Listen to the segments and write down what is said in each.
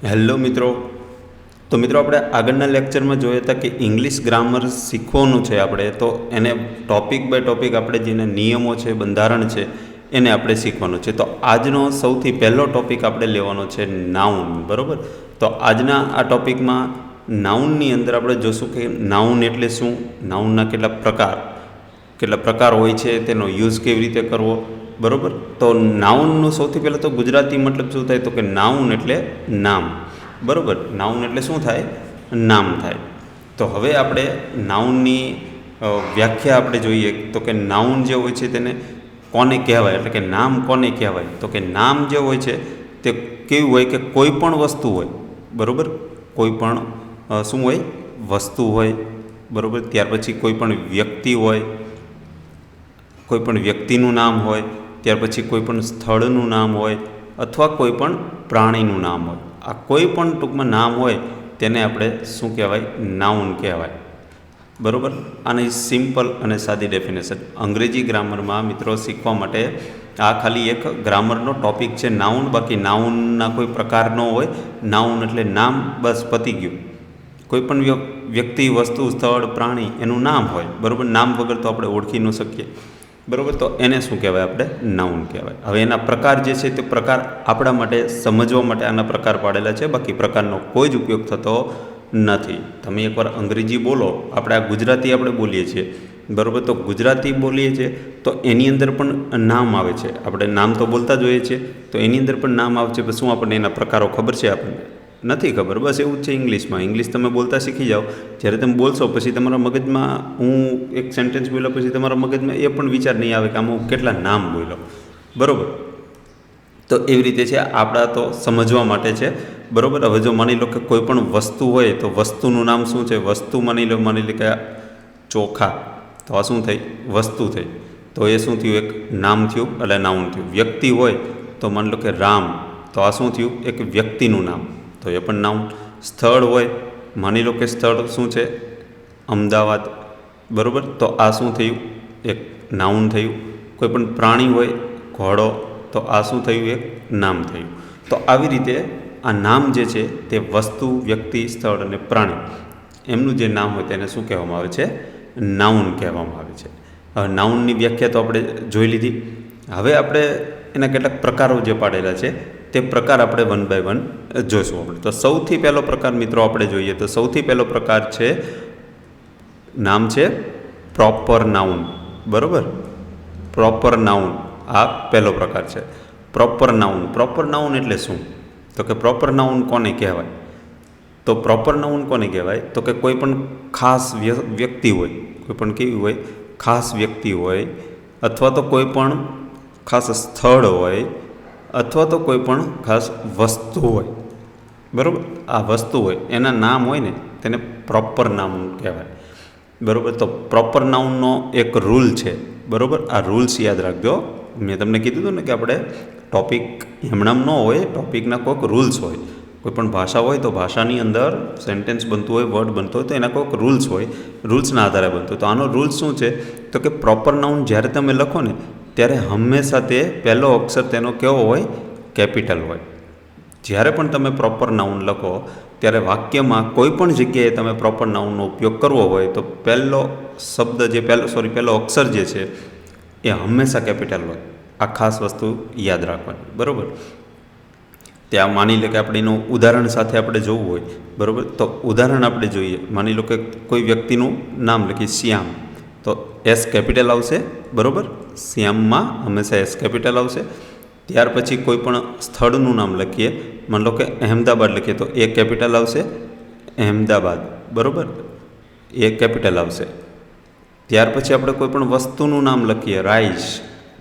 Hello મિત્રો. તો મિત્રો આપણે આગળના લેક્ચરમાં જોયા હતા કે ઇંગ્લિશ ગ્રામર શીખવાનું છે આપણે, તો એને ટૉપિક બાય ટૉપિક આપણે જેના નિયમો છે, બંધારણ છે, એને આપણે શીખવાનું છે. તો આજનો સૌથી પહેલો ટૉપિક આપણે લેવાનો છે નાઉન, બરાબર. તો આજના આ ટૉપિકમાં નાઉનની અંદર આપણે જોશું કે નાઉન એટલે શું, નાઉનના કેટલા પ્રકાર હોય છે, તેનો યુઝ કેવી રીતે કરવો, બરાબર. તો નાઉનનું સૌથી પહેલાં તો ગુજરાતી મતલબ શું થાય, તો કે નાઉન એટલે નામ, બરાબર. નાઉન એટલે શું થાય, નામ થાય. તો હવે આપણે નાઉનની વ્યાખ્યા આપણે જોઈએ તો કે નાઉન જે હોય છે તેને કોને કહેવાય, એટલે કે નામ કોને કહેવાય. તો કે નામ જે હોય છે તે કેવું હોય કે કોઈ પણ વસ્તુ હોય, બરાબર. કોઈ પણ શું હોય, વસ્તુ હોય, બરાબર. ત્યાર પછી કોઈ પણ વ્યક્તિ હોય, કોઈ પણ વ્યક્તિનું નામ હોય, ત્યાર પછી કોઈ પણ સ્થળનું નામ હોય, અથવા કોઈ પણ પ્રાણીનું નામ હોય. આ કોઈ પણ ટૂંકમાં નામ હોય તેને આપણે શું કહેવાય, નાઉન કહેવાય, બરાબર. આની સિમ્પલ અને સાદી ડેફિનેશન અંગ્રેજી ગ્રામરમાં મિત્રો શીખવા માટે આ ખાલી એક ગ્રામરનો ટૉપિક છે નાઉન. બાકી નાઉનના કોઈ પ્રકાર ન હોય, નાઉન એટલે નામ, બસ પતી ગયું. કોઈ પણ વ્યક્તિ, વસ્તુ, સ્થળ, પ્રાણી એનું નામ હોય, બરાબર. નામ વગર તો આપણે ઓળખી ન શકીએ, બરાબર. તો એને શું કહેવાય, આપણે નાઉન કહેવાય. હવે એના પ્રકાર જે છે તે પ્રકાર આપણા માટે સમજવા માટે આના પ્રકાર પાડેલા છે, બાકી પ્રકારનો કોઈ જ ઉપયોગ થતો નથી. તમે એકવાર અંગ્રેજી બોલો, આપણે આ ગુજરાતી આપણે બોલીએ છીએ, બરાબર. તો ગુજરાતી બોલીએ છીએ તો એની અંદર પણ નામ આવે છે. આપણે નામ તો બોલતા જ હોઈએ છીએ, તો એની અંદર પણ નામ આવે છે. પણ શું આપણને એના પ્રકારો ખબર છે? આપણને નથી ખબર. બસ એવું જ છે ઇંગ્લિશમાં. ઇંગ્લિશ તમે બોલતા શીખી જાઓ, જ્યારે તમે બોલશો પછી તમારા મગજમાં, હું એક સેન્ટેન્સ બોલ્યા પછી તમારા મગજમાં એ પણ વિચાર નહીં આવે કે આમાં હું કેટલા નામ બોલ્યો, બરાબર. તો એવી રીતે છે, આપણા તો સમજવા માટે છે, બરાબર. હવે જો માની લો કે કોઈ પણ વસ્તુ હોય તો વસ્તુનું નામ શું છે, વસ્તુ માની લો કે ચોખા, તો આ શું થઈ, વસ્તુ થઈ. તો એ શું થયું, એક નામ થયું, એટલે નાઉન થયું. વ્યક્તિ હોય તો માની લો કે રામ, તો આ શું થયું, એક વ્યક્તિનું નામ, તો એ પણ નાઉન. સ્થળ હોય, માની લો કે સ્થળ શું છે, અમદાવાદ, બરાબર. તો આ શું થયું, એક નાઉન થયું. કોઈ પણ પ્રાણી હોય, ઘોડો, તો આ શું થયું, એક નામ થયું. તો આવી રીતે આ નામ જે છે તે વસ્તુ, વ્યક્તિ, સ્થળ અને પ્રાણી એમનું જે નામ હોય તેને શું કહેવામાં આવે છે, નાઉન કહેવામાં આવે છે. હવે નાઉનની વ્યાખ્યા તો આપણે જોઈ લીધી. હવે આપણે એના કેટલાક પ્રકારો જે પાડેલા છે તે પ્રકાર આપણે વન બાય વન જોઈશું આપણે. તો સૌથી પહેલો પ્રકાર મિત્રો આપણે જોઈએ તો સૌથી પહેલો પ્રકાર છે, નામ છે પ્રોપર નાઉન, બરાબર. પ્રોપર નાઉન આ પહેલો પ્રકાર છે, પ્રોપર નાઉન. પ્રોપર નાઉન એટલે શું, તો કે પ્રોપર નાઉન કોને કહેવાય, તો પ્રોપર નાઉન કોને કહેવાય, તો કે કોઈ પણ ખાસ વ્યક્તિ હોય, કોઈ પણ કેવી હોય, ખાસ વ્યક્તિ હોય, અથવા તો કોઈ પણ ખાસ સ્થળ હોય, અથવા તો કોઈ પણ ખાસ વસ્તુ હોય, બરાબર. આ વસ્તુ હોય, એના નામ હોય ને તેને પ્રોપર નાઉન કહેવાય, બરાબર. તો પ્રોપર નાઉનનો એક રૂલ છે, બરાબર. આ રૂલ્સ યાદ રાખજો. મેં તમને કીધું હતું ને કે આપણે ટૉપિક હમણાં ન હોય, ટૉપિકના કોઈક રૂલ્સ હોય. કોઈ પણ ભાષા હોય તો ભાષાની અંદર સેન્ટેન્સ બનતું હોય, વર્ડ બનતો હોય, તો એના કોઈક રૂલ્સ હોય, રૂલ્સના આધારે બનતું હોય. તો આનો રૂલ્સ શું છે, તો કે પ્રોપર નાઉન જ્યારે તમે લખો ને ત્યારે હંમેશા તે પહેલો અક્ષર તેનો કેવો હોય, કેપિટલ હોય. જ્યારે પણ તમે પ્રોપર નાઉન લખો ત્યારે વાક્યમાં કોઈ પણ જગ્યાએ તમે પ્રોપર નાઉનનો ઉપયોગ કરવો હોય તો પહેલો શબ્દ જે પહેલો અક્ષર જે છે એ હંમેશા કેપિટલ હોય. આ ખાસ વસ્તુ યાદ રાખવાની, બરાબર. ત્યાં માની લો કે આપણે એનું ઉદાહરણ સાથે આપણે જોવું હોય, બરાબર. તો ઉદાહરણ આપણે જોઈએ, માની લો કે કોઈ વ્યક્તિનું નામ લખીએ શ્યામ, તો એસ કેપિટલ આવશે, બરાબર. શ્યામમાં હંમેશા એસ કેપિટલ આવશે. ત્યાર પછી કોઈ પણ સ્થળનું નામ લખીએ, માની લો કે અહેમદાબાદ લખીએ તો એ કેપિટલ આવશે, અહેમદાબાદ, બરાબર, એ કેપિટલ આવશે. ત્યાર પછી આપણે કોઈ પણ વસ્તુનું નામ લખીએ, રાઈસ,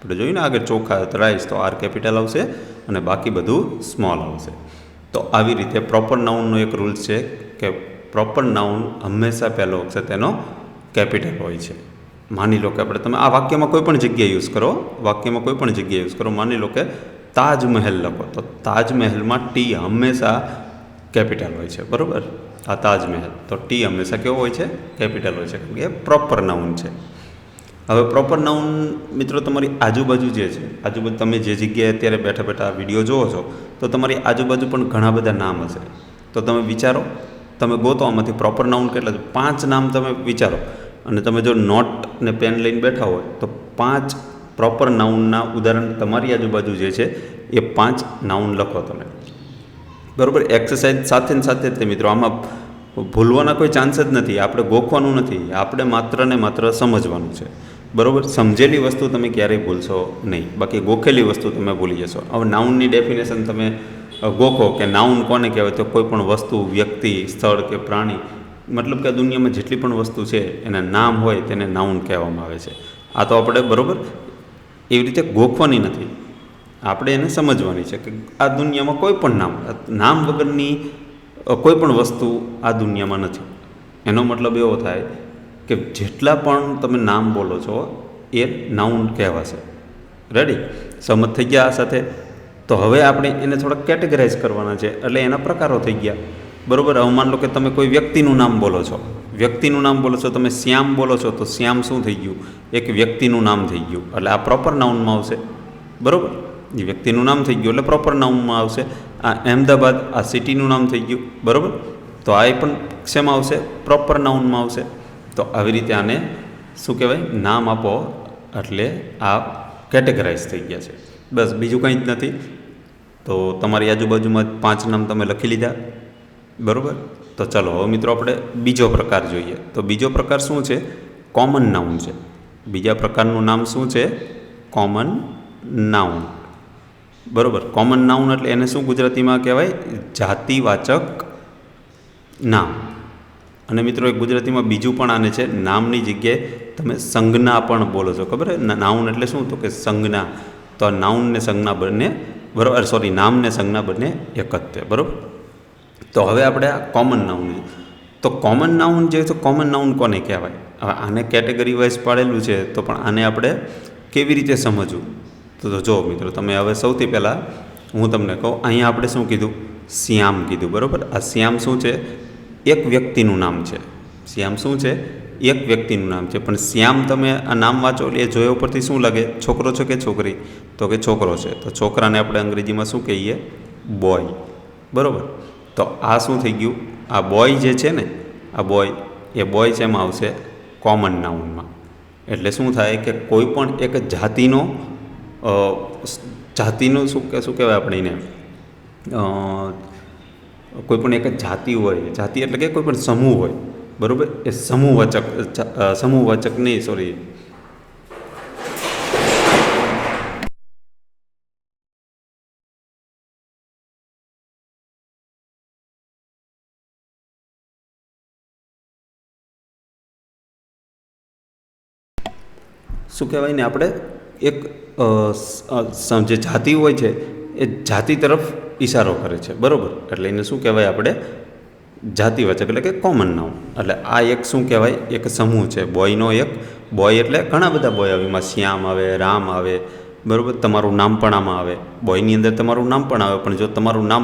આપણે જોયું ને આગળ ચોખા, તો રાઈસ, તો આર કેપિટલ આવશે અને બાકી બધું સ્મોલ આવશે. તો આવી રીતે પ્રોપર નાઉનનો એક રૂલ્સ છે કે પ્રોપર નાઉન હંમેશા પહેલો અક્ષર તેનો કેપિટલ હોય છે. માની લો કે આપણે, તમે આ વાક્યમાં કોઈ પણ જગ્યાએ યુઝ કરો, વાક્યમાં કોઈ પણ જગ્યાએ યુઝ કરો. માની લો કે તાજમહેલ લખો તો તાજમહેલમાં ટી હંમેશા કેપિટલ હોય છે, બરાબર. આ તાજમહેલ, તો ટી હંમેશા કેવો હોય છે, કેપિટલ હોય છે, કારણ કે પ્રોપર નાઉન છે. હવે પ્રોપર નાઉન મિત્રો તમારી આજુબાજુ જે છે, આજુબાજુ તમે જે જગ્યાએ અત્યારે બેઠા બેઠા વિડીયો જોવો છો તો તમારી આજુબાજુ પણ ઘણા બધા નામ હશે. તો તમે વિચારો, તમે ગોતો આમાંથી પ્રોપર નાઉન કેટલા છે. 5 નામ તમે વિચારો અને તમે જો નોટ ને પેન લઈને બેઠા હોય તો 5 પ્રોપર નાઉનના ઉદાહરણ તમારી આજુબાજુ જે છે એ 5 નાઉન લખો તમે. બરાબર. એક્સરસાઇઝ સાથે ને સાથે જ મિત્રો આમાં ભૂલવાના કોઈ ચાન્સ જ નથી. આપણે ગોખવાનું નથી, આપણે માત્ર ને માત્ર સમજવાનું છે. બરાબર. સમજેલી વસ્તુ તમે ક્યારેય ભૂલશો નહીં, બાકી ગોખેલી વસ્તુ તમે ભૂલી જશો. હવે નાઉનની ડેફિનેશન તમે ગોખો કે નાઉન કોને કહેવાય, તો કોઈ પણ વસ્તુ, વ્યક્તિ, સ્થળ કે પ્રાણી, મતલબ કે દુનિયામાં જેટલી પણ વસ્તુ છે એના નામ હોય તેને નાઉન કહેવામાં આવે છે. આ તો આપણે બરાબર એવી રીતે ગોખવાની નથી, આપણે એને સમજવાની છે કે આ દુનિયામાં કોઈ પણ નામ વગરની કોઈ પણ વસ્તુ આ દુનિયામાં નથી. એનો મતલબ એવો થાય કે જેટલા પણ તમે નામ બોલો છો એ નાઉન કહેવાશે. રેડી? સમજ થઈ ગયા આ સાથે? તો હવે આપણે એને થોડાક કેટેગરાઇઝ કરવાના છે, એટલે એના પ્રકારો થઈ ગયા. બરાબર. હવે માન લો કે તમે કોઈ વ્યક્તિનું નામ બોલો છો, વ્યક્તિનું નામ બોલો છો, તમે શ્યામ બોલો છો તો શ્યામ શું થઈ ગયું? એક વ્યક્તિનું નામ થઈ ગયું, એટલે આ પ્રોપર નાઉનમાં આવશે. બરાબર. એ વ્યક્તિનું નામ થઈ ગયું એટલે પ્રોપર નાઉનમાં આવશે. આ અહેમદાબાદ, આ સિટીનું નામ થઈ ગયું. બરાબર. તો આ પણ શેમાં આવશે? પ્રોપર નાઉનમાં આવશે. તો આવી રીતે આને શું કહેવાય? નામ આપો એટલે આ કેટેગરાઇઝ થઈ ગયા છે. બસ, બીજું કંઈ જ નથી. તો તમારી આજુબાજુમાં 5 નામ તમે લખી લીધા. બરાબર. તો ચાલો હવે મિત્રો આપણે બીજો પ્રકાર જોઈએ. તો બીજો પ્રકાર શું છે? કોમન નાઉન છે. બીજા પ્રકારનું નામ શું છે? Common noun. બરાબર. કોમન નાઉન એટલે એને શું ગુજરાતીમાં કહેવાય? જાતિવાચક નામ. અને મિત્રો એક ગુજરાતીમાં બીજું પણ આને છે, નામની જગ્યાએ તમે સંજ્ઞા પણ બોલો છો. ખબર છે? નાઉન એટલે શું? તો કે સંજ્ઞા. તો આ નાઉન ને સંજ્ઞા બંને, બરાબર, સોરી, નામ ને સંજ્ઞા બંને એક જ છે. બરાબર. તો હવે આપણે આ કોમન નાઉન, તો કોમન નાઉન જે છે, કોમન નાઉન કોને કહેવાય? હવે આને કેટેગરી વાઇઝ પાડેલું છે, તો પણ આને આપણે કેવી રીતે સમજવું? તો જો મિત્રો, તમે હવે સૌથી પહેલાં હું તમને કહું, અહીંયા આપણે શું કીધું? શ્યામ કીધું. બરાબર. આ શ્યામ શું છે? એક વ્યક્તિનું નામ છે. શ્યામ શું છે? એક વ્યક્તિનું નામ છે. પણ શ્યામ તમે આ નામ વાંચો એટલે એ જોયા ઉપરથી શું લાગે? છોકરો છે કે છોકરી? તો કે છોકરો છે. તો છોકરાને આપણે અંગ્રેજીમાં શું કહીએ? બોય. બરાબર. તો આ શું થઈ ગયું? આ બોય જે છે ને, આ બોય, એ બોય શેમાં આવશે? કોમન નાઉનમાં. એટલે શું થાય કે કોઈ પણ એક જાતિનું શું કહેવાય આપણે એને, કોઈ પણ એક જાતિ હોય, જાતિ એટલે કે કોઈ પણ સમૂહ હોય. બરાબર. એ સમૂહવાચક નહીં, સોરી, શું કહેવાય ને, આપણે એક જે જાતિ હોય છે એ જાતિ તરફ ઈશારો કરે છે. બરાબર. એટલે એને શું કહેવાય? આપણે જાતિવાચક એટલે કે કોમન નાઉન. એટલે આ એક શું કહેવાય? એક સમૂહ છે. બોયનો એક, બોય એટલે ઘણા બધા બોય આવે. એમાં શ્યામ આવે, રામ આવે. બરાબર. તમારું નામ પણ આમાં આવે. બોયની અંદર તમારું નામ પણ આવે. પણ જો તમારું નામ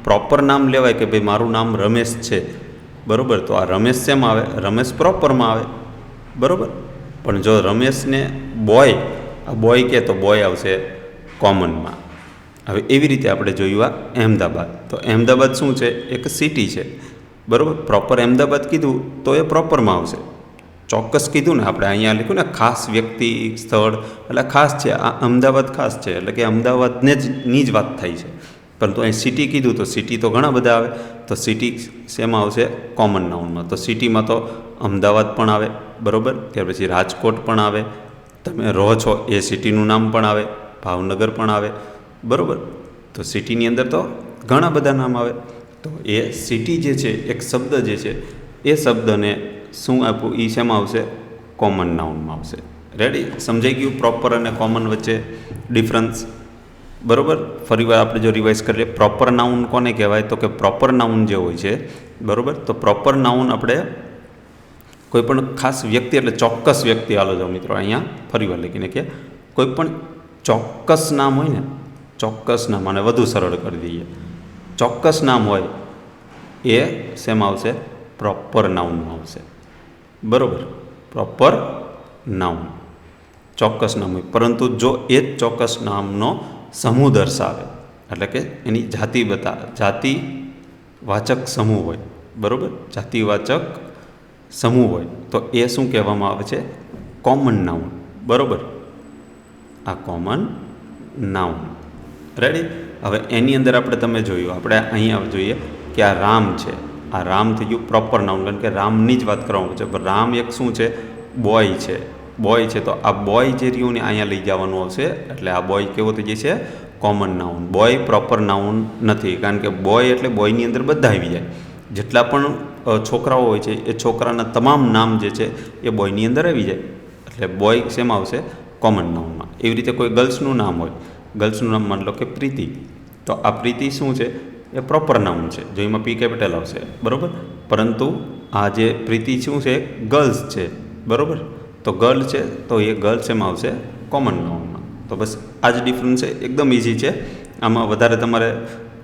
પ્રોપર નામ લેવાય કે ભાઈ મારું નામ રમેશ છે, બરાબર, તો આ રમેશ શેમાં આવે? રમેશ પ્રોપરમાં આવે. બરાબર. પણ જો રમેશને બોય, આ બોય કે તો બોય આવશે કોમનમાં. હવે એવી રીતે આપણે જોયું આ અહેમદાબાદ. તો અહેમદાબાદ શું છે? એક સિટી છે. બરાબર. પ્રોપર અહેમદાબાદ કીધું તો એ પ્રોપરમાં આવશે. ચોક્કસ કીધું ને આપણે, અહીંયા લખ્યું ને ખાસ વ્યક્તિ, સ્થળ, એટલે ખાસ છે. આ અમદાવાદ ખાસ છે, એટલે કે અમદાવાદને ની જ વાત થાય છે. પરંતુ અહીં સિટી કીધું તો સિટી તો ઘણા બધા આવે. તો સિટી શેમાં આવશે? કોમન નાઉનમાં. તો સિટીમાં તો અમદાવાદ પણ આવે. બરાબર. ત્યાર પછી રાજકોટ પણ આવે. તમે રહો છો એ સિટીનું નામ પણ આવે. ભાવનગર પણ આવે. બરાબર. તો સિટીની અંદર તો ઘણા બધા નામ આવે. તો એ સિટી જે છે, એક શબ્દ જે છે, એ શબ્દને શું આપવું? એ શેમાં આવશે? કોમન નાઉનમાં આવશે. રેડી? સમજાઈ ગયું પ્રોપર અને કોમન વચ્ચે ડિફરન્સ? બરાબર. ફરીવાર આપણે જો રિવાઇઝ કરીએ, પ્રોપર નાઉન કોને કહેવાય? તો કે પ્રોપર નાઉન જે હોય છે, બરાબર, તો પ્રોપર નાઉન આપણે કોઈ પણ ખાસ વ્યક્તિ, એટલે ચોક્કસ વ્યક્તિ, હાલો જાઓ મિત્રો અહીંયા ફરીવાર લખીને કે કોઈ પણ ચોક્કસ નામ હોય ને, ચોક્કસ નામ, અને વધુ સરળ કરી દઈએ, ચોક્કસ નામ હોય એ શેમાં આવશે? પ્રોપર નાઉનમાં આવશે. બરાબર. Proper noun. ચોક્કસ નામ હોય, પરંતુ જો એ જ ચોક્કસ નામનો સમૂહ દર્શાવે, એટલે કે એની જાતિવાચક સમૂહ હોય, બરાબર, જાતિવાચક સમૂહ હોય તો એ શું કહેવામાં આવે છે? કોમન નાઉન, બરાબર, આ કોમન નાઉન. રેડી? હવે એની અંદર આપણે તમે જોયું, આપણે અહીંયા જોઈએ કે આ રામ છે, આ રામ થઈ ગયું પ્રોપર નાઉન, કારણ કે રામની જ વાત કરવામાં છે. પણ રામ એક શું છે? બોય છે. બોય છે તો આ બોય જે રહ્યું ને અહીંયા લઈ જવાનું આવશે, એટલે આ બોય કેવો થઈ જશે? Common noun. Boy proper noun નથી, કારણ કે બોય એટલે બોયની અંદર બધા આવી જાય. જેટલા પણ છોકરાઓ હોય છે એ છોકરાના તમામ નામ જે છે એ બોયની અંદર આવી જાય, એટલે બોય શેમાં આવશે? કોમન નાઉનમાં. એવી રીતે કોઈ ગર્લ્સનું નામ હોય, ગર્લ્સનું નામ માની લો કે પ્રીતિ, તો આ પ્રીતિ શું છે? એ પ્રોપર નાઉન છે, જો એમાં પી કેપિટલ આવશે, બરાબર. પરંતુ આ જે પ્રીતિ શું છે? ગર્લ્સ છે, બરાબર. તો ગર્લ છે તો એ ગર્લ્સ એમાં આવશે? કોમન નાઉનમાં. તો બસ આ જ ડિફરન્સ છે, એકદમ ઇઝી છે. આમાં વધારે તમારે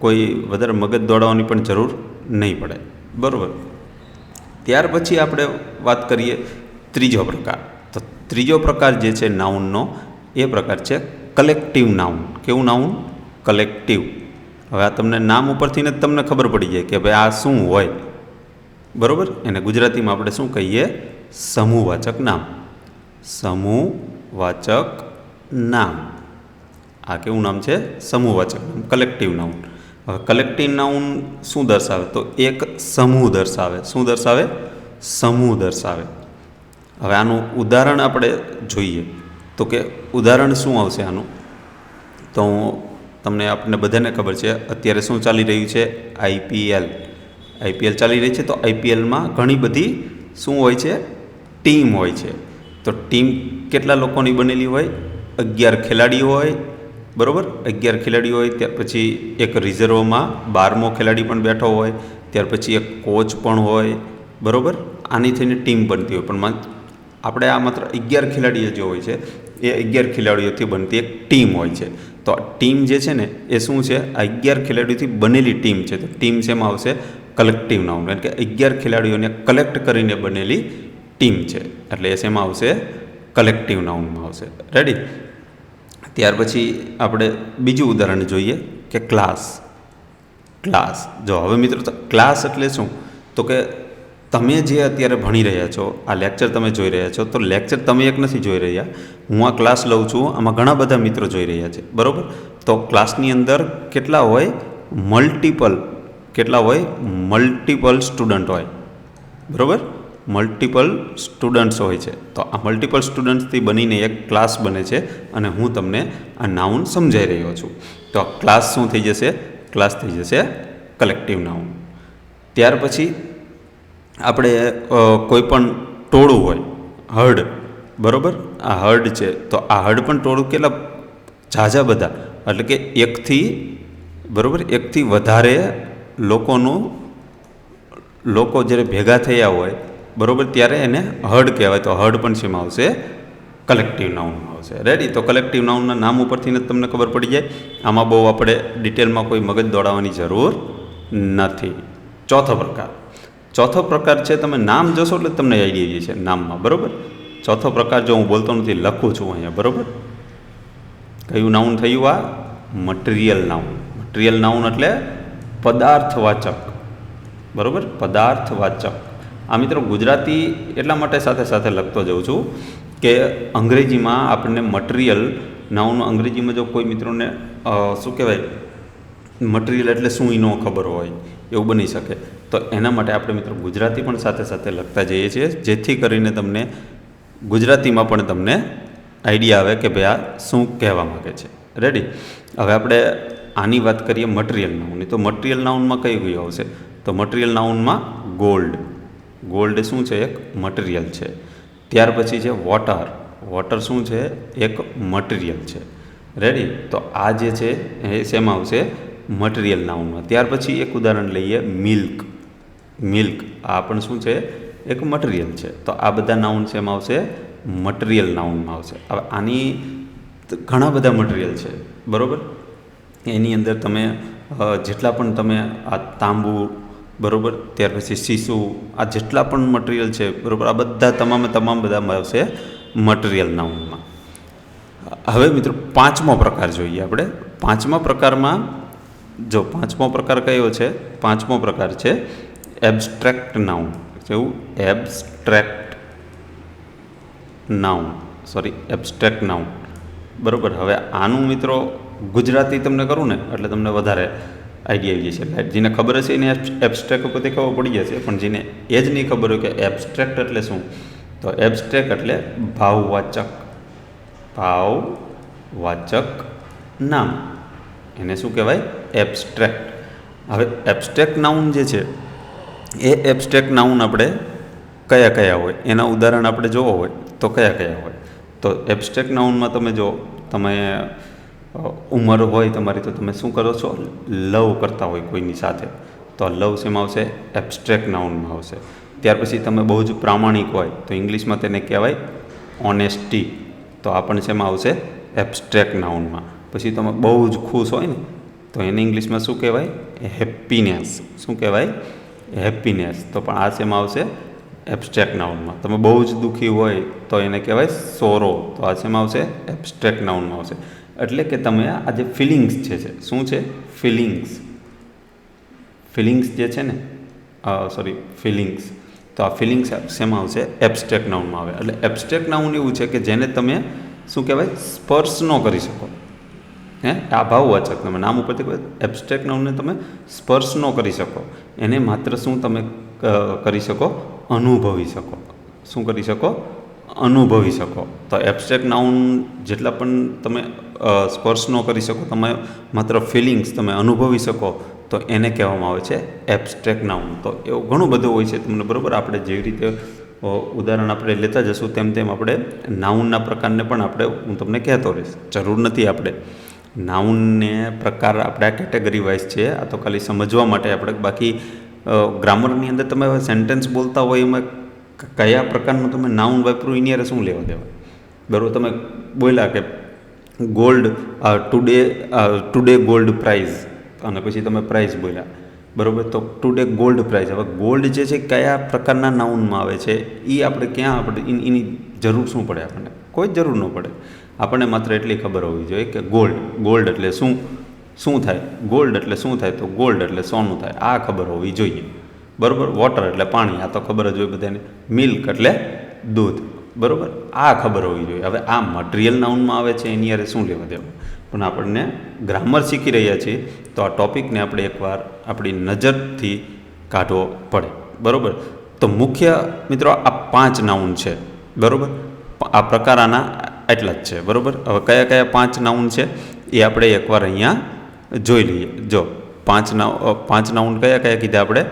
કોઈ વધારે મગજ દોડાવવાની પણ જરૂર નહીં પડે, બરાબર. ત્યાર પછી આપણે વાત કરીએ ત્રીજો પ્રકાર. તો ત્રીજો પ્રકાર જે છે નાઉનનો, એ પ્રકાર છે કલેક્ટિવ નાઉન. કેવું નાઉન? કલેક્ટિવ. હવે આ તમને નામ ઉપરથી જ તમને ખબર પડી જાય કે ભાઈ આ શું હોય, બરાબર. એને ગુજરાતીમાં આપણે શું કહીએ? સમૂહવાચક નામ. સમૂહવાચક નામ. આ કેવું નામ છે? સમૂહવાચક નામ, કલેક્ટિવ નાઉન. હવે કલેક્ટિવ નાઉન શું દર્શાવે? તો એક સમૂહ દર્શાવે. શું દર્શાવે? સમૂહ દર્શાવે. હવે આનું ઉદાહરણ આપણે જોઈએ તો કે ઉદાહરણ શું આવશે આનું? તો તમને આપણને બધાને ખબર છે અત્યારે શું ચાલી રહ્યું છે? આઈપીએલ ચાલી રહી છે. તો આઈપીએલમાં ઘણી બધી શું હોય છે? ટીમ હોય છે. તો ટીમ કેટલા લોકોની બનેલી હોય? 11 ખેલાડીઓ હોય, બરાબર. 11 ખેલાડીઓ હોય, ત્યાર પછી એક રિઝર્વમાં 12મો ખેલાડી પણ બેઠો હોય, ત્યાર પછી એક કોચ પણ હોય, બરાબર. આની થઈને ટીમ બનતી હોય. પણ આપણે આ માત્ર 11 ખેલાડીઓ જે હોય છે એ 11 ખેલાડીઓથી બનતી એક ટીમ હોય છે. તો ટીમ જે છે ને એ શું છે? આ 11 ખેલાડીઓથી બનેલી ટીમ છે. તો ટીમ શેમાં આવશે? કલેક્ટિવ નાઉન, કારણ કે 11 ખેલાડીઓને કલેક્ટ કરીને બનેલી ટીમ છે, એટલે એ શેમાં આવશે? કલેક્ટિવ નાઉનમાં આવશે. રેડી? ત્યાર પછી આપણે બીજું ઉદાહરણ જોઈએ કે ક્લાસ. જો હવે મિત્રો, ક્લાસ એટલે શું? તો કે તમે જે અત્યારે ભણી રહ્યા છો, આ લેક્ચર તમે જોઈ રહ્યા છો, તો લેક્ચર તમે એક નથી જોઈ રહ્યા, હું આ ક્લાસ લઉં છું, આમાં ઘણા બધા મિત્રો જોઈ રહ્યા છે, બરાબર. તો ક્લાસની અંદર કેટલા હોય? મલ્ટિપલ સ્ટુડન્ટ હોય, બરાબર. મલ્ટિપલ સ્ટુડન્ટ્સ હોય છે. તો આ મલ્ટિપલ સ્ટુડન્ટ્સથી બનીને એક ક્લાસ બને છે, અને હું તમને આ નાઉન સમજાઈ રહ્યો છું. તો આ ક્લાસ શું થઈ જશે? ક્લાસ થઈ જશે કલેક્ટિવ નાઉન. ત્યાર પછી આપણે કોઈ પણ ટોળું હોય, હર્ડ, બરાબર. આ હર્ડ છે, તો આ હર્ડ પણ ટોળું કેટલા? ઝાઝા બધા, એટલે કે એકથી વધારે લોકો જ્યારે ભેગા થયા હોય, બરાબર, ત્યારે એને હર્ડ કહેવાય. તો હર્ડ પણ શેમાં આવશે? કલેક્ટિવ નાઉનમાં આવશે. રેડી? તો કલેક્ટિવ નાઉનના નામ ઉપરથી જ તમને ખબર પડી જાય. આમાં બહુ આપણે ડિટેલમાં કોઈ મગજ દોડાવવાની જરૂર નથી. ચોથો પ્રકાર છે, તમે નામ જોશો એટલે તમને આઈડિયા છે નામમાં, બરાબર. ચોથો પ્રકાર જો હું બોલતો નથી, લખું છું અહીંયા, બરાબર. કયું નાઉન થયું? આ મટીરિયલ નાઉન. મટીરિયલ નાઉન એટલે પદાર્થવાચક, બરાબર. પદાર્થવાચક. આ મિત્રો ગુજરાતી એટલા માટે સાથે સાથે લખતો જાઉં છું કે અંગ્રેજીમાં આપણને મટીરિયલ નાઉન, અંગ્રેજીમાં જો કોઈ મિત્રોને શું કહેવાય, મટીરિયલ એટલે શું એ ન ખબર હોય, એવું બની શકે. તો એના માટે આપણે મિત્રો ગુજરાતી પણ સાથે સાથે લખતા જઈએ છીએ, જેથી કરીને તમને ગુજરાતીમાં પણ તમને આઈડિયા આવે કે ભાઈ આ શું કહેવા માગે છે. રેડી? હવે આપણે આની વાત કરીએ મટીરિયલ નાઉનની. તો મટીરિયલ નાઉનમાં કયું આવશે? તો મટીરિયલ નાઉનમાં ગોલ્ડ શું છે? એક મટીરિયલ છે. ત્યાર પછી છે વોટર શું છે? એક મટીરિયલ છે. રેડી? તો આ જે છે એ શેમાં આવશે? મટીરિયલ નાઉનમાં. ત્યાર પછી એક ઉદાહરણ લઈએ, મિલ્ક. આ પણ શું છે? એક મટીરિયલ છે. તો આ બધા નાઉન શેમાં આવશે? મટીરિયલ નાઉનમાં આવશે. હવે આની ઘણા બધા મટીરિયલ છે, બરાબર. એની અંદર તમે જેટલા પણ તમે આ તાંબુ, બરાબર, ત્યાર પછી શીશુ, આ જેટલા પણ મટીરિયલ છે, બરાબર, આ બધા તમામ બધા આવશે મટીરિયલ નાઉનમાં. હવે મિત્રો પાંચમો પ્રકાર જોઈએ આપણે. પાંચમા પ્રકારમાં જો પાંચમો પ્રકાર કયો છે? પાંચમો પ્રકાર છે એબ્સ્ટ્રેક્ટ નાઉન. કેવું? Abstract noun, abstract noun. બરાબર. હવે આનું મિત્રો ગુજરાતી તમને કરું ને એટલે તમને વધારે આઈડિયા આવી જશે. જેને ખબર હશે એને એબ્સ્ટ્રેક્ટ ઉપરથી ખબર પડી જશે, પણ જેને એ જ નહીં ખબર હોય કે એબ્સ્ટ્રેક્ટ એટલે શું, તો એબ્સ્ટ્રેક્ટ એટલે ભાવવાચક નામ. એને શું કહેવાય? એબ્સ્ટ્રેક્ટ. હવે એબ્સ્ટ્રેક્ટ નાઉન જે છે એ એબ્સ્ટ્રેક્ટ નાઉન આપણે કયા કયા હોય એના ઉદાહરણ આપણે જોવા હોય તો કયા કયા હોય? તો એબ્સ્ટ્રેક્ટ નાઉનમાં તમે જો, તમે ઉંમર હોય તમારી તો તમે શું કરો છો? લવ કરતા હોય કોઈની સાથે, તો લવ શેમાં આવશે? એબ્સ્ટ્રેક્ટ નાઉનમાં આવશે. ત્યાર પછી તમે બહુ જ પ્રામાણિક હોય તો ઇંગ્લિશમાં તેને કહેવાય ઓનેસ્ટી, તો આ પણ શેમાં આવશે? એબ્સ્ટ્રેક્ટ નાઉનમાં. પછી તમે બહુ જ ખુશ હોય ને તો એને ઇંગ્લિશમાં શું કહેવાય? હેપીનેસ. શું કહેવાય? હેપીનેસ. તો પણ આ શેમાં આવશે? એબ્સ્ટ્રેક્ટ નાઉનમાં. તમે બહુ જ દુઃખી હોય તો એને કહેવાય સોરો, તો આ શેમાં આવશે? એબ્સ્ટ્રેક્ટ નાઉનમાં આવશે. એટલે કે તમે આ જે ફિલિંગ્સ છે, શું છે? ફિલિંગ્સ જે છે ને, ફિલિંગ્સ, તો આ ફિલિંગ્સ શેમાં આવશે? એબ્સ્ટ્રેક્ટ નાઉનમાં આવે. એટલે એબ્સ્ટ્રેક્ટ નાઉન એવું છે કે જેને તમે શું કહેવાય? સ્પર્શ ન કરી શકો. આ ભાવવાચક તમે નામ ઉપરથી કહો, એબ્સ્ટ્રેક્ટ નાઉનને તમે સ્પર્શ ન કરી શકો. એને માત્ર શું તમે કરી શકો? અનુભવી શકો. શું કરી શકો? અનુભવી શકો. તો એબ્સ્ટ્રેક્ટ નાઉન જેટલા પણ તમે સ્પર્શ ન કરી શકો, તમે માત્ર ફિલિંગ્સ તમે અનુભવી શકો, તો એને કહેવામાં આવે છે એબ્સ્ટ્રેક્ટ નાઉન. તો એવું ઘણું બધું હોય છે તમને, બરાબર. આપણે જેવી રીતે ઉદાહરણ આપણે લેતા જશું તેમ આપણે નાઉનના પ્રકારને પણ હું તમને કહેતો રહીશ. જરૂર નથી આપણે નાઉનને પ્રકાર આપણે આ કેટેગરી વાઇઝ છે, આ તો ખાલી સમજવા માટે આપણે. બાકી ગ્રામરની અંદર તમે સેન્ટેન્સ બોલતા હોય એમાં કયા પ્રકારનું તમે નાઉન વાપરું એની યારે શું લેવા દેવા? બરાબર. તમે બોલ્યા કે ગોલ્ડ, ટુડે ગોલ્ડ પ્રાઇઝ, અને પછી તમે પ્રાઇઝ બોલ્યા, બરાબર. તો ટુડે ગોલ્ડ પ્રાઇઝ. હવે ગોલ્ડ જે છે કયા પ્રકારના નાઉનમાં આવે છે એ આપણે એની જરૂર શું પડે? આપણને કોઈ જ જરૂર ન પડે. આપણને માત્ર એટલી ખબર હોવી જોઈએ કે ગોલ્ડ એટલે શું થાય? ગોલ્ડ એટલે શું થાય? તો ગોલ્ડ એટલે સોનું થાય, આ ખબર હોવી જોઈએ, બરાબર. વોટર એટલે પાણી, આ તો ખબર જ હોય બધાને. મિલ્ક એટલે દૂધ, બરાબર. આ ખબર હોવી જોઈએ. હવે આ મટીરિયલ નાઉનમાં આવે છે એની યારે શું લેવા દેવા? પણ આપણને ગ્રામર શીખી રહ્યા છીએ તો આ ટૉપિકને આપણે એકવાર આપણી નજરથી કાઢવો પડે, બરાબર. તો મુખ્ય મિત્રો આ 5 નાઉન છે, બરાબર. આ પ્રકાર આના એટલા જ છે, બરાબર. હવે કયા કયા 5 નાઉન છે એ આપણે એકવાર અહીંયા જોઈ લઈએ. જો 5 નાઉન કયા કયા કીધા આપણે?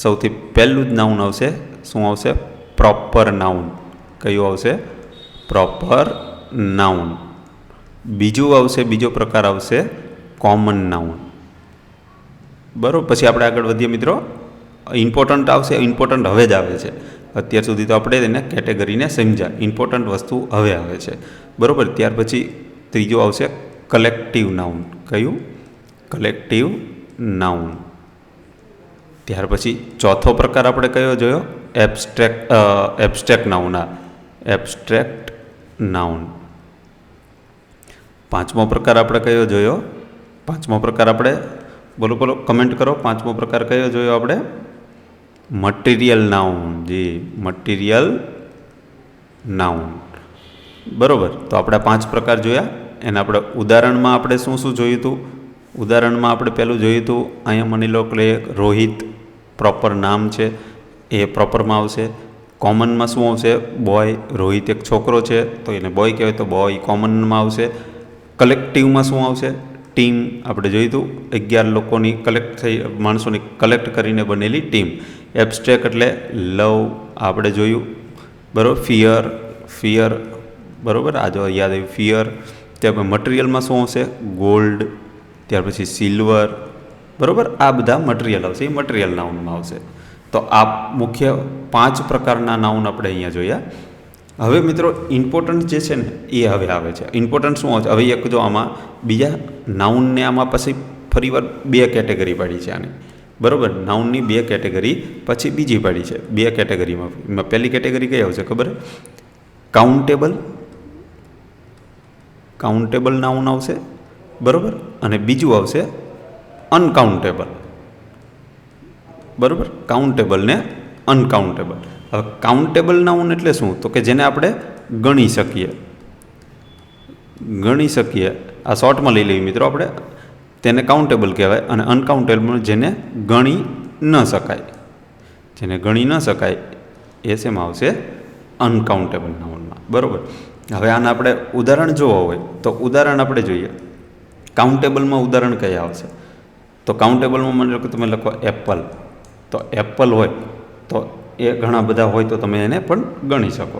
સૌથી પહેલું જ નાઉન આવશે, શું આવશે? Proper noun. કયું આવશે? Proper noun. બીજો પ્રકાર આવશે કોમન નાઉન, બરાબર. પછી આપણે આગળ વધીએ મિત્રો. ઇમ્પોર્ટન્ટ આવશે. ઇમ્પોર્ટન્ટ હવે જ આવે છે. અત્યાર સુધી તો આપણે એને કેટેગરીને સમજ્યા. ઇમ્પોર્ટન્ટ વસ્તુ હવે આવે છે, બરાબર. ત્યાર પછી ત્રીજો આવશે કલેક્ટિવ નાઉન. કયું? Collective noun. ત્યાર પછી ચોથો પ્રકાર આપણે કયો જોયો? Abstract noun. Abstract noun. પાંચમો પ્રકાર આપણે કયો જોયો? પાંચમો પ્રકાર આપણે બોલો કમેન્ટ કરો. પાંચમો પ્રકાર કયો જોયો આપણે? Material noun. જી, મટીરિયલ નાઉન, બરાબર. તો આપણે 5 પ્રકાર જોયા. એને આપણે ઉદાહરણમાં આપણે શું જોયું હતું? ઉદાહરણમાં આપણે પહેલું જોયું હતું, અહીંયા માની લો કે રોહિત પ્રોપર નામ છે, એ પ્રોપરમાં આવશે. કોમનમાં શું આવશે? બોય. રોહિત એક છોકરો છે તો એને બોય કહેવાય, તો બોય કોમનમાં આવશે. કલેક્ટિવમાં શું આવશે? ટીમ. આપણે જોયું હતું 11 લોકોની માણસોની કલેક્ટ કરીને બનેલી ટીમ. એબ્સ્ટ્રેક્ટ એટલે લવ, આપણે જોયું, બરાબર. ફિયર, બરાબર. આ જો યાદ આવ્યું, ફિયર. ત્યાર મટીરિયલમાં શું આવશે? ગોલ્ડ. ત્યાર પછી સિલ્વર, બરાબર. આ બધા મટીરિયલ આવશે, એ મટીરિયલ નાઉનમાં આવશે. તો આ મુખ્ય 5 પ્રકારના નાઉન આપણે અહીંયા જોયા. હવે મિત્રો ઇમ્પોર્ટન્ટ જે છે ને એ હવે આવે છે. ઇમ્પોર્ટન્ટ શું આવે છે? હવે એક જો આમાં બીજા નાઉનને આમાં પછી ફરીવાર 2 કેટેગરી પાડી છે આની, બરાબર. નાઉનની 2 કેટેગરી પછી બીજી પાડી છે. 2 કેટેગરીમાં પહેલી કેટેગરી કઈ આવશે ખબર? કાઉન્ટેબલ કાઉન્ટેબલ નાઉન આવશે, બરાબર, અને બીજું આવશે અનકાઉન્ટેબલ, બરાબર, કાઉન્ટેબલ ને અનકાઉન્ટેબલ. હવે કાઉન્ટેબલ નાઉન એટલે શું? તો કે જેને આપણે ગણી શકીએ. આ શોર્ટમાં લઈ લઈએ મિત્રો આપણે, તેને કાઉન્ટેબલ કહેવાય. અને અનકાઉન્ટેબલ જેને ગણી ન શકાય, એ શેમાં આવશે? અનકાઉન્ટેબલ નાઉનમાં, બરાબર. હવે આના આપણે ઉદાહરણ જોવા હોય તો ઉદાહરણ આપણે જોઈએ. કાઉન્ટેબલમાં ઉદાહરણ કયા આવશે? તો કાઉન્ટેબલમાં માની લો કે તમે લખો એપલ, તો એપલ હોય તો એ ઘણા બધા હોય તો તમે એને પણ ગણી શકો.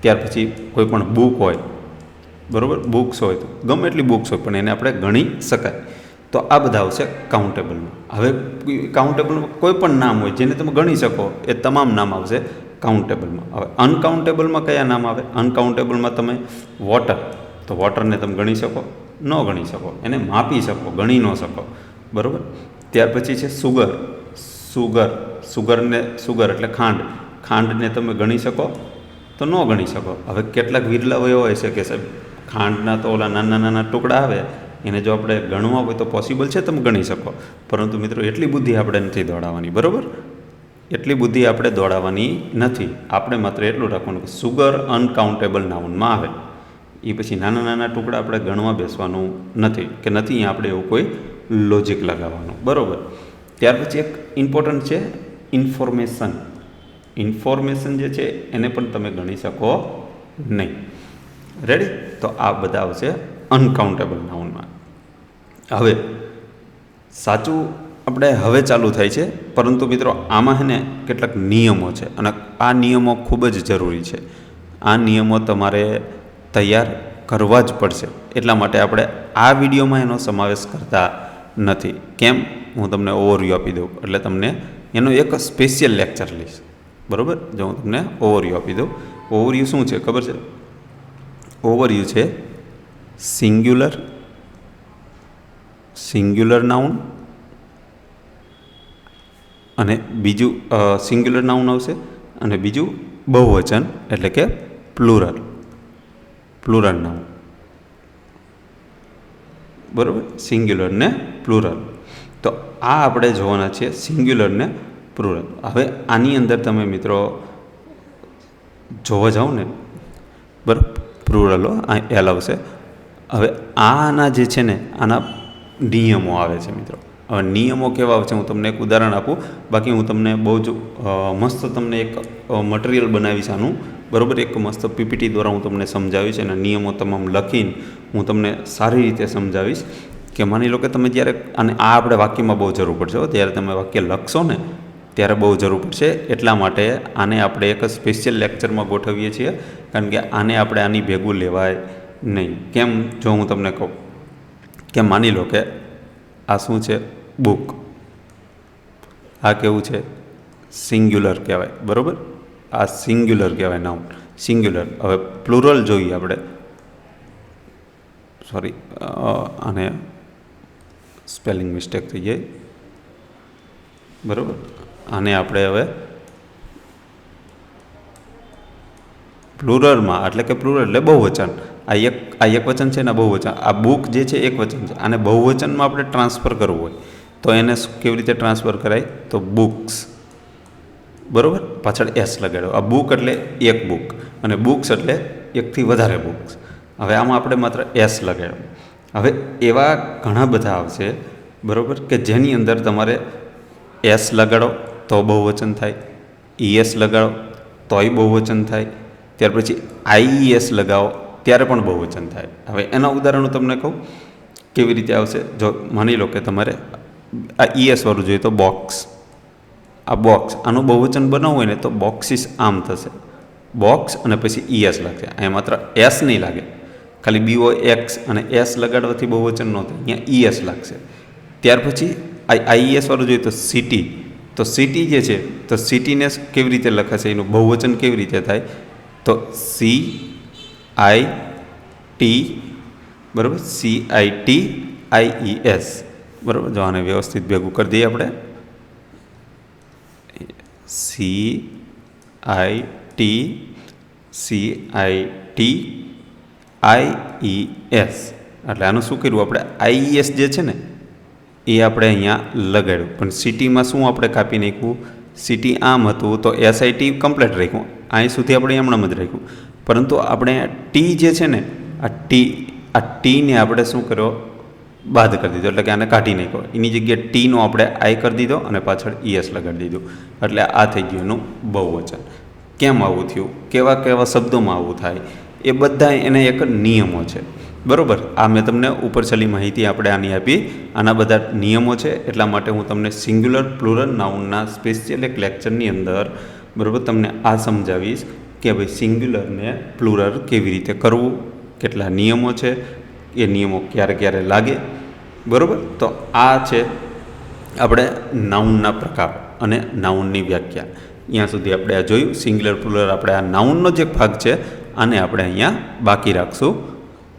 ત્યાર પછી કોઈ પણ બુક હોય, બરાબર, બુક્સ હોય તો ગમે એટલી બુક્સ હોય પણ એને આપણે ગણી શકાય. તો આ બધા આવશે કાઉન્ટેબલમાં. હવે કાઉન્ટેબલમાં કોઈ પણ નામ હોય જેને તમે ગણી શકો એ તમામ નામ આવશે કાઉન્ટેબલમાં. હવે અનકાઉન્ટેબલમાં કયા નામ આવે? અનકાઉન્ટેબલમાં તમે વોટર, તો વોટરને તમે ગણી શકો? ન ગણી શકો, એને માપી શકો, ગણી ન શકો, બરાબર. ત્યાર પછી છે સુગર એટલે ખાંડને તમે ગણી શકો? તો ન ગણી શકો. હવે કેટલાક વિરલા એવા હોય છે કે સાહેબ ખાંડના તો ઓલા નાના ટુકડા આવે, એને જો આપણે ગણવા હોય તો પોસિબલ છે, તમે ગણી શકો. પરંતુ મિત્રો એટલી બુદ્ધિ આપણે નથી દોડાવવાની, બરાબર. એટલી બુદ્ધિ આપણે દોડાવવાની નથી. આપણે માત્ર એટલું રાખવાનું કે સુગર અનકાઉન્ટેબલ નાઉનમાં આવે. એ પછી નાના ટુકડા આપણે ગણવા બેસવાનું નથી, કે નથી આપણે એવું કોઈ લોજિક લગાવવાનું, બરાબર. ત્યાર પછી એક ઇમ્પોર્ટન્ટ છે ઇન્ફોર્મેશન જે છે એને પણ તમે ગણી શકો નહીં. રેડી? તો આ બધા આવશે અનકાઉન્ટેબલ નાઉનમાં. હવે સાચું આપણે હવે ચાલુ થાય છે, પરંતુ મિત્રો આમાં છે ને કેટલાક નિયમો છે અને આ નિયમો ખૂબ જ જરૂરી છે. આ નિયમો તમારે તૈયાર કરવા જ પડશે. એટલા માટે આપણે આ વિડીયોમાં એનો સમાવેશ કરતા નથી. કેમ? હું તમને ઓવરવ્યૂ આપી દઉં એટલે તમને એનો એક સ્પેશિયલ લેક્ચર લઈશ, બરાબર. જો હું તમને ઓવરવ્યૂ આપી દઉં. ઓવરવ્યૂ શું છે ખબર છે? ઓવરવ્યૂ છે સિંગ્યુલર નાઉન, અને બીજું સિંગ્યુલર નાઉન આવશે, અને બીજું બહુવચન એટલે કે પ્લુરલ નાઉન, બરાબર. સિંગ્યુલર ને પ્લુરલ. તો આ આપણે જોવાના છીએ, સિંગ્યુલર ને પ્લુરલ. હવે આની અંદર તમે મિત્રો જોવા જાઓ ને, બરાબર, પ્લુરલો એલ આવશે. હવે આના જે છે ને આના નિયમો આવે છે મિત્રો. હવે નિયમો કેવા આવે છે હું તમને એક ઉદાહરણ આપું. બાકી હું તમને બહુ જ મસ્ત તમને એક મટીરિયલ બનાવીશ આનું, બરાબર. એક મસ્ત પીપીટી દ્વારા હું તમને સમજાવીશ, એના નિયમો તમામ લખીને હું તમને સારી રીતે સમજાવીશ. કે માની લો કે તમે જ્યારે અને આ આપણે વાક્યમાં બહુ જરૂર પડશે, ત્યારે તમે વાક્ય લખશો ને ત્યારે બહુ જરૂર પડશે. એટલા માટે આને આપણે એક સ્પેશિયલ લેક્ચરમાં ગોઠવીએ છીએ, કારણ કે આને આપણે આની ભેગું લેવાય નહીં. કેમ? જો હું તમને કહું કે માની લો કે આ શું છે? બુક. આ કેવું છે? સિંગ્યુલર કહેવાય, બરાબર. આ સિંગ્યુલર કહેવાય, નાઉન સિંગ્યુલર. હવે પ્લુરલ જોઈએ આપણે, સોરી આને સ્પેલિંગ મિસ્ટેક થઈ જાય, બરાબર. આને આપણે હવે પ્લુરલમાં, એટલે કે પ્લુરલ એટલે બહુવચન. આ એક વચન છે ને બહુવચન. આ બુક જે છે એક વચન છે, આને બહુવચનમાં આપણે ટ્રાન્સફર કરવું હોય તો એને કેવી રીતે ટ્રાન્સફર કરાય? તો બુક્સ, બરાબર. પાછળ એસ લગાડો. આ બુક એટલે એક બુક, અને બુક્સ એટલે એકથી વધારે બુક્સ. હવે આમાં આપણે માત્ર એસ લગાડો. હવે એવા ઘણા બધા આવશે, બરાબર, કે જેની અંદર તમારે એસ લગાડો તો બહુવચન થાય, ઈએસ લગાડો તોય બહુવચન થાય, ત્યાર પછી આઈઈએસ લગાવો ત્યારે પણ બહુવચન થાય. હવે એના ઉદાહરણો તમને કહું કેવી રીતે આવશે. જો માની લો કે તમારે આ ઈએસ વાળું જોઈએ તો બોક્સ. આ બોક્સ, આનું બહુવચન બનાવવું હોય ને તો બોક્સિસ આમ થશે, બોક્સ અને પછી ઈએસ લાગશે. અહીંયા માત્ર એસ નહીં લાગે, ખાલી બીઓ એક્સ અને એસ લગાડવાથી બહુવચન ન થાય, અહીંયા ઈએસ લાગશે. ત્યાર પછી આઈએસ વાળું જોઈએ તો સિટી. તો સિટી જે છે તો સિટીને કેવી રીતે લખાશે? એનું બહુવચન કેવી રીતે થાય? તો CIT, બરાબર, CITIES, બરાબર. જો આને વ્યવસ્થિત ભેગું કરી દઈએ આપણે, CITIES, IES. એટલે આનું શું કર્યું આપણે? IES જે છે ને એ આપણે અહીંયા લગાડ્યું, પણ સિટીમાં શું આપણે કાપી નાખ્યું? સિટી આમ હતું તો SIT કમ્પ્લીટ રાખ્યું, અહીં સુધી આપણે એમણામ જ રાખ્યું, પરંતુ આપણે ટી જે છે ને આ ટીને આપણે શું કર્યો? બાદ કરી દીધો, એટલે કે આને કાઢી નાખ્યો. એની જગ્યાએ ટીનો આપણે આઈ કરી દીધો અને પાછળ ES લગાડી દીધું, એટલે આ થઈ ગયું એનું બહુવચન. કેમ આવું થયું? કેવા કેવા શબ્દોમાં આવું થાય? એ બધા એને એક નિયમો છે, બરાબર. આ મેં તમને ઉપરછલ્લી માહિતી આપણે આની આપી, આના બધા નિયમો છે. એટલા માટે હું તમને સિંગ્યુલર પ્લુરલ નાઉનના સ્પેશિયલ એક લેક્ચરની અંદર, બરાબર, તમને આ સમજાવીશ કે ભાઈ સિંગ્યુલરને પ્લુરલ કેવી રીતે કરવું, કેટલા નિયમો છે, એ નિયમો ક્યારે ક્યારે લાગે, બરાબર. તો આ છે આપણે નાઉનના પ્રકાર અને નાઉનની વ્યાખ્યા. અહીંયા સુધી આપણે આ જોયું. સિંગ્યુલર પ્લુરલ આપણે આ નાઉનનો જે ભાગ છે આને આપણે અહીંયા બાકી રાખશું.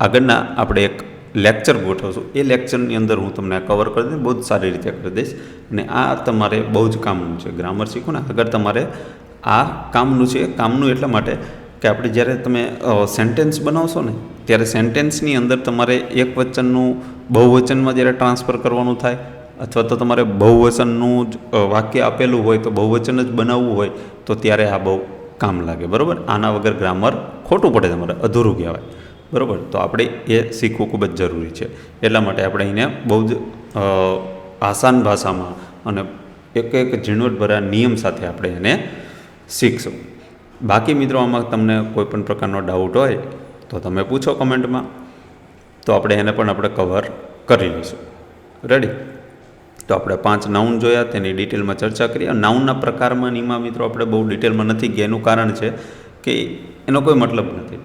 આગળના આપણે એક લેક્ચર ગોઠવશું, એ લેક્ચરની અંદર હું તમને કવર કરી દઈશ, બહુ જ સારી રીતે કરી દઈશ. અને આ તમારે બહુ જ કામનું છે. ગ્રામર શીખો ને આગળ તમારે આ કામનું છે. કામનું એટલા માટે કે આપણે જ્યારે તમે સેન્ટેન્સ બનાવશો ને ત્યારે સેન્ટેન્સની અંદર તમારે એક વચનનું બહુવચનમાં જ્યારે ટ્રાન્સફર કરવાનું થાય, અથવા તો તમારે બહુવચનનું જ વાક્ય આપેલું હોય તો બહુવચન જ બનાવવું હોય તો ત્યારે આ બહુ કામ લાગે, બરાબર. આના વગર ગ્રામર ખોટું પડે, તમારે અધૂરું કહેવાય, બરાબર. તો આપણે એ શીખવું ખૂબ જ જરૂરી છે. એટલા માટે આપણે એને બહુ જ આસાન ભાષામાં અને એક ઝીણવટભરા નિયમ સાથે આપણે એને શીખશું. બાકી મિત્રો આમાં તમને કોઈ પણ પ્રકારનો ડાઉટ હોય તો તમે પૂછો કમેન્ટમાં, તો આપણે એને પણ આપણે કવર કરી લઈશું. રેડી? તો આપણે 5 નાઉન જોયા, તેની ડિટેલમાં ચર્ચા કરી. નાઉનના પ્રકારમાં એમાં મિત્રો આપણે બહુ ડિટેલમાં નથી ગયા. એનું કારણ છે કે એનો કોઈ મતલબ નથી,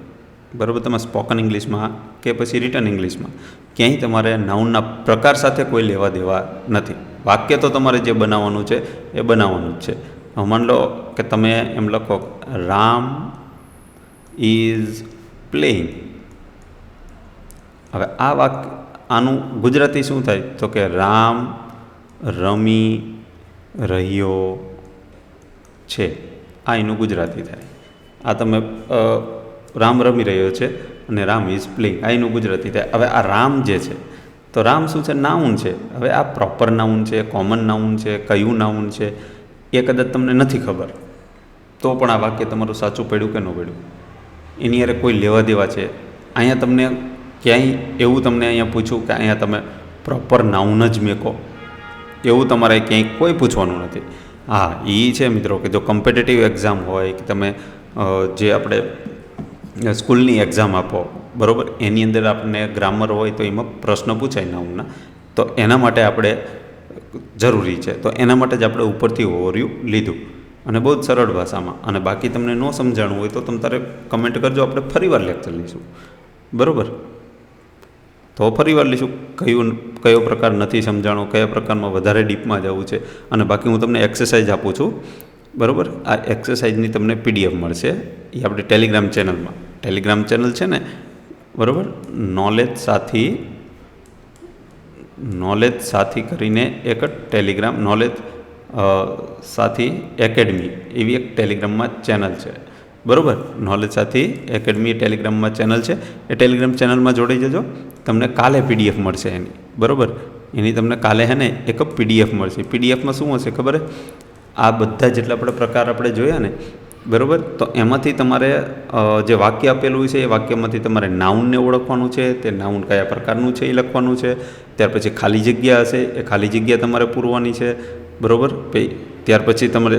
બરાબર. તમે સ્પોકન ઇંગ્લિશમાં કે પછી રિટન ઇંગ્લિશમાં ક્યાંય તમારે નાઉનના પ્રકાર સાથે કોઈ લેવા દેવા નથી. વાક્ય તો તમારે જે બનાવવાનું છે એ બનાવવાનું જ છે. માન લો કે તમે એમ લખો રામ ઇઝ પ્લેઇંગ. હવે આ વાક્ય આનું ગુજરાતી શું થાય? તો કે રામ રમી રહ્યો છે. આ એનું ગુજરાતી થાય. આ તમે રામ રમી રહ્યો છે અને રામ ઇઝ પ્લેઇંગ, આ એનું ગુજરાતી થાય. હવે આ રામ જે છે તો રામ શું છે? નાઉન છે. હવે આ પ્રોપર નાઉન છે, કોમન નાઉન છે, કયું નાઉન છે એ કદાચ તમને નથી ખબર, તો પણ આ વાક્ય તમારું સાચું પડ્યું કે ન પડ્યું એની યારે કોઈ લેવા દેવા છે? અહીંયા તમને ક્યાંય એવું તમને અહીંયા પૂછ્યું કે અહીંયા તમે પ્રોપર નાઉન જ મેકો, એવું તમારે ક્યાંય કોઈ પૂછવાનું નથી. હા, એ છે મિત્રો કે જો કોમ્પિટિટિવ એક્ઝામ હોય કે તમે જે આપણે સ્કૂલની એક્ઝામ આપો, બરાબર, એની અંદર આપણને ગ્રામર હોય તો એમાં પ્રશ્ન પૂછાય નાઉનના, તો એના માટે આપણે જરૂરી છે. તો એના માટે જ આપણે ઉપરથી ઓવરવ્યૂ લીધું અને બહુ જ સરળ ભાષામાં. અને બાકી તમને ન સમજાણું હોય તો તમે તારે કમેન્ટ કરજો, આપણે ફરીવાર લેક્ચર લઈશું, બરાબર. તો ફરીવાર લઈશું કયો પ્રકાર નથી સમજાણો, કયા પ્રકારમાં વધારે ડીપમાં જવું છે. અને બાકી હું તમને એક્સરસાઇઝ આપું છું, બરાબર. આ એક્સરસાઇઝની તમને PDF મળશે, એ આપણે ટેલિગ્રામ ચેનલમાં. ટેલિગ્રામ ચેનલ છે ને, બરાબર, નોલેજ સાથી કરીને એક ટેલિગ્રામ, નોલેજ સાથી એકેડમી એવી એક ટેલિગ્રામમાં ચેનલ છે, બરાબર. નોલેજ સાથી એકેડમી ટેલિગ્રામમાં ચેનલ છે. એ ટેલિગ્રામ ચેનલમાં જોડાઈ જજો. તમને કાલે PDF મળશે એની, બરાબર. એની તમને કાલે હે ને એક PDF મળશે. PDFમાં શું હશે ખબર? આ બધા જેટલા આપણે પ્રકાર આપણે જોયા ને, બરાબર, તો એમાંથી તમારે જે વાક્ય આપેલું છે એ વાક્યમાંથી તમારે નાઉનને ઓળખવાનું છે, તે નાઉન કયા પ્રકારનું છે એ લખવાનું છે. ત્યાર પછી ખાલી જગ્યા હશે, એ ખાલી જગ્યા તમારે પૂરવાની છે, બરાબર. ત્યાર પછી તમારે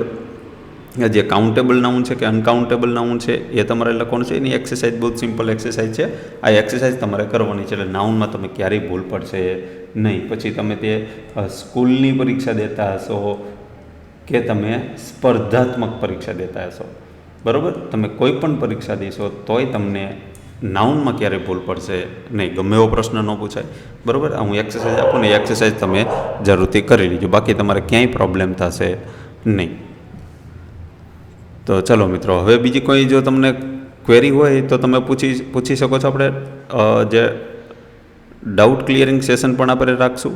જે કાઉન્ટેબલ નાઉન છે કે અનકાઉન્ટેબલ નાઉન છે એ તમારે લખવાનું છે. એની એક્સરસાઇઝ બહુ સિમ્પલ એક્સરસાઇઝ છે. આ એક્સરસાઇઝ તમારે કરવાની છે, એટલે નાઉનમાં તમે ક્યારેય ભૂલ પડશે નહીં. પછી તમે તે સ્કૂલની પરીક્ષા દેતા હશો કે તમે સ્પર્ધાત્મક પરીક્ષા દેતા હશો, બરાબર, તમે કોઈ પણ પરીક્ષા દેશો તોય તમને નાઉનમાં ક્યારેય ભૂલ પડશે નહીં. ગમે એવો પ્રશ્ન ન પૂછાય, બરાબર. હું એક્સરસાઇઝ આપું ને એ એક્સરસાઇઝ તમે જરૂરથી કરી લેજો, બાકી તમારે ક્યાંય પ્રોબ્લેમ થશે નહીં. તો ચલો મિત્રો, હવે બીજી કોઈ જો તમને ક્વેરી હોય તો તમે પૂછી શકો છો. આપણે જે ડાઉટ ક્લિયરિંગ સેશન પણ આપણે રાખશું.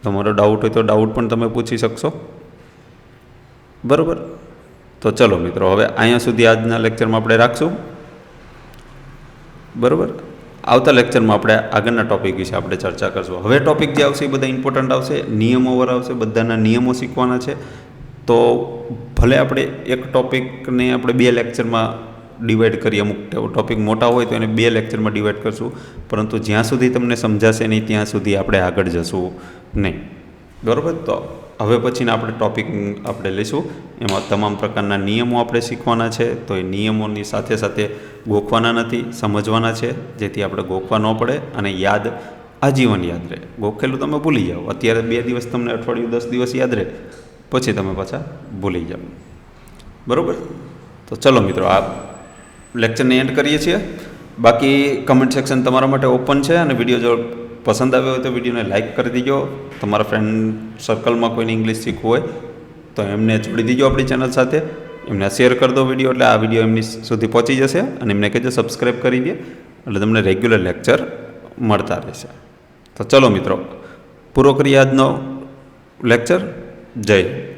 તમારો ડાઉટ હોય તો ડાઉટ પણ તમે પૂછી શકશો, બરાબર. તો ચલો મિત્રો, હવે અહીંયા સુધી આજના લેક્ચરમાં આપણે રાખશું, બરાબર. આવતા લેક્ચરમાં આપણે આગળના ટૉપિક વિશે આપણે ચર્ચા કરશું. હવે ટૉપિક જે આવશે એ બધા ઇમ્પોર્ટન્ટ આવશે, નિયમો વર આવશે, બધાના નિયમો શીખવાના છે. તો ભલે આપણે એક ટૉપિકને આપણે 2 લેક્ચરમાં ડિવાઈડ કરીએ, અમુક ટૉપિક મોટા હોય તો એને 2 લેક્ચરમાં ડિવાઈડ કરશું, પરંતુ જ્યાં સુધી તમને સમજાશે નહીં ત્યાં સુધી આપણે આગળ જશું નહીં. બરાબર? તો હવે પછીના આપણે ટૉપિક આપણે લઈશું, એમાં તમામ પ્રકારના નિયમો આપણે શીખવાના છે. તો એ નિયમોની સાથે સાથે ગોખવાના નથી, સમજવાના છે, જેથી આપણે ગોખવા ન પડે અને યાદ આજીવન યાદ રહે. ગોખેલું તમે ભૂલી જાઓ. અત્યારે 2 દિવસ તમને અઠવાડિયું 10 દિવસ યાદ રહે, પછી તમે પાછા ભૂલી જાઓ. બરાબર? તો ચલો મિત્રો, આ લેક્ચરને એન્ડ કરીએ છીએ. બાકી કમેન્ટ સેક્શન તમારા માટે ઓપન છે, અને વિડીયો જો પસંદ આવ્યો હોય તો વિડીયોને લાઇક કરી દીજો. તમારા ફ્રેન્ડ સર્કલમાં કોઈને ઇંગ્લિશ શીખવું હોય તો એમને જોડી દીજો આપણી ચેનલ સાથે. એમને શેર કરી દો વિડીયો, એટલે આ વિડીયો એમની સુધી પહોંચી જશે. અને એમને કહેજો સબસ્ક્રાઈબ કરી દે, એટલે તમને રેગ્યુલર લેક્ચર મળતા રહેશે. તો ચલો મિત્રો, પૂરો કરીએ આજનો લેક્ચર. જય હિન્દ.